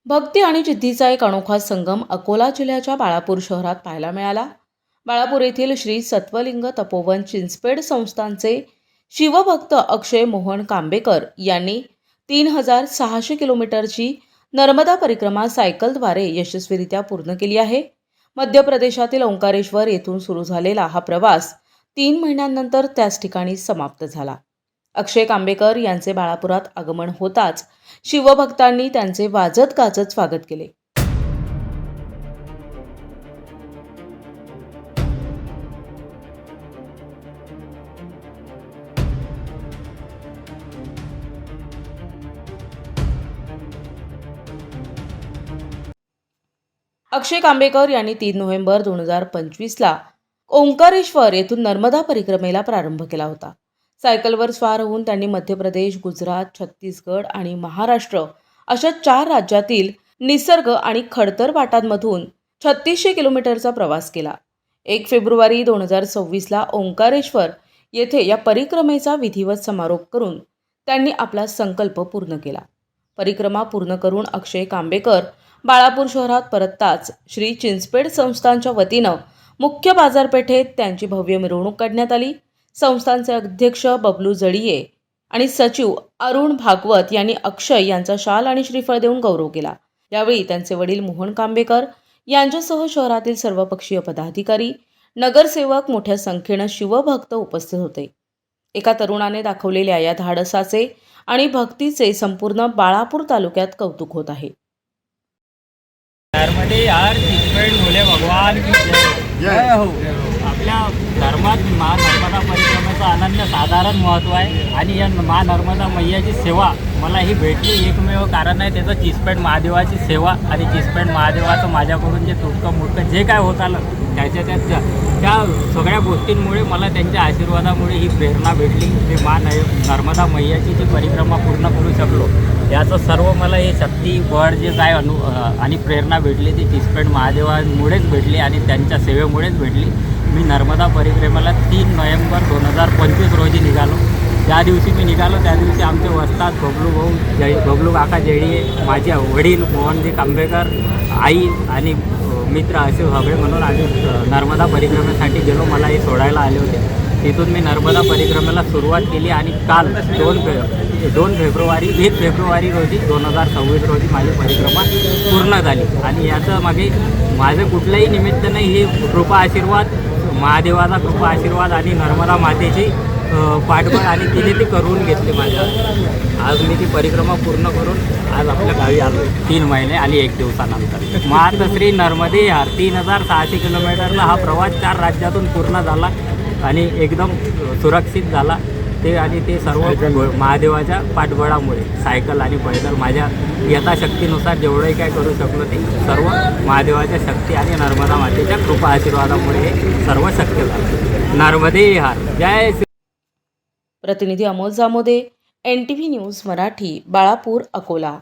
भक्ती आणि जिद्दीचा एक अनोखा संगम अकोला जिल्ह्याच्या बाळापूर शहरात पाहायला मिळाला. बाळापूर येथील श्री सत्वलिंग तपोवन चिंचपेड संस्थानचे शिवभक्त अक्षय मोहन कांबेकर यांनी 3600 किलोमीटरची नर्मदा परिक्रमा सायकलद्वारे यशस्वीरित्या पूर्ण केली आहे. मध्य प्रदेशातील ओंकारेश्वर येथून सुरू झालेला हा प्रवास 3 महिन्यांनंतर त्याच ठिकाणी समाप्त झाला. अक्षय कांबेकर यांचे बाळापुरात आगमन होताच शिवभक्तांनी त्यांचे वाजत गाजत स्वागत केले. अक्षय कांबेकर यांनी 3 नोव्हेंबर 2025ला ओंकारेश्वर येथून नर्मदा परिक्रमेला प्रारंभ केला होता. सायकलवर स्वार होऊन त्यांनी मध्य प्रदेश, गुजरात, छत्तीसगड आणि महाराष्ट्र अशा 4 राज्यातील निसर्ग आणि खडतर वाटांमधून 3600 किलोमीटरचा प्रवास केला. 1 फेब्रुवारी 2026ला ओंकारेश्वर येथे या परिक्रमेचा विधिवत समारोप करून त्यांनी आपला संकल्प पूर्ण केला. परिक्रमा पूर्ण करून अक्षय कांबेकर बाळापूर शहरात परतताच श्री चिंचपेड संस्थानच्या वतीनं मुख्य बाजारपेठेत त्यांची भव्य मिरवणूक काढण्यात आली. संस्थानचे अध्यक्ष बबलू जडिये आणि सचिव अरुण भागवत यांनी अक्षय यांचा शाल आणि श्रीफळ देऊन गौरव केला. यावेळी त्यांचे वडील मोहन कांबेकर यांच्यासह शहरातील सर्वपक्षीय पदाधिकारी, नगरसेवक, मोठ्या संख्येनं शिवभक्त उपस्थित होते. एका तरुणाने दाखवलेल्या या धाडसाचे आणि भक्तीचे संपूर्ण बाळापूर तालुक्यात कौतुक होत आहे. नर्मदे यार चिंचपेड भोले भगवान की जय हो. आपल्या धर्मात मा नर्मदा परिक्रमेचं अनन्यसाधारण महत्त्व आहे आणि या मा नर्मदा मैयाची सेवा मला ही भेटली एकमेव कारण आहे त्याचं चिंचपेड महादेवाची सेवा आणि चिंचपेड महादेवाचं माझ्याकडून जे तुटकं मुटकं जे काय होत आलं त्या सगळ्या गोष्टींमुळे मला त्यांच्या आशीर्वादामुळे ही प्रेरणा भेटली. ते नर्मदा मैयाची जी परिक्रमा पूर्ण करू शकलो याचं सर्व मला हे शक्ती बळ जे काय आणि प्रेरणा भेटली ती चिंचपेड महादेवांमुळेच भेटली आणि त्यांच्या सेवेमुळेच भेटली. मी नर्मदा परिक्रमेला 3 नोव्हेंबर 2025 रोजी निघालो. ज्या दिवशी मी निघालो त्या दिवशी आमचे वस्ताद बबलू काका जडिये, माझे वडील मोहनजी कांबेकर, आई आणि मित्र असे सगळे म्हणून आम्ही नर्मदा परिक्रमेसाठी गेलो. मला हे सोडायला आले होते. तिथून मी नर्मदा परिक्रमेला सुरुवात केली आणि काल 1 फेब्रुवारी रोजी 2026 रोजी माझी परिक्रमा पूर्ण झाली. आणि याचं मागे माझं कुठलंही निमित्त नाही, हे कृपा आशीर्वाद, महादेवाचा कृपा आशीर्वाद आणि नर्मदा मातेची पाठबळ आणि तिने ती करून घेतली माझ्या. आज मी ती परिक्रमा पूर्ण करून आज आपल्या गावी आलो 3 महिने आणि 1 दिवसानंतर. मात श्री नर्मदे यार 3600 किलोमीटरला हा प्रवास 4 राज्यातून पूर्ण झाला आणि एकदम सुरक्षित झाला. ते सर्व महादेवाच्या पाठबळामुळे सायकल आणि पैदल माझ्या यथाशक्तीनुसार जेवढंही काय करू शकलो ते सर्व महादेवाच्या शक्ती आणि नर्मदा मातेच्या कृपा आशीर्वादामुळे हे सर्व शक्य झालं. नर्मदे यार जय. प्रतिनिधी अमोल जामोदे, NTV न्यूज मराठी, बाळापूर, अकोला.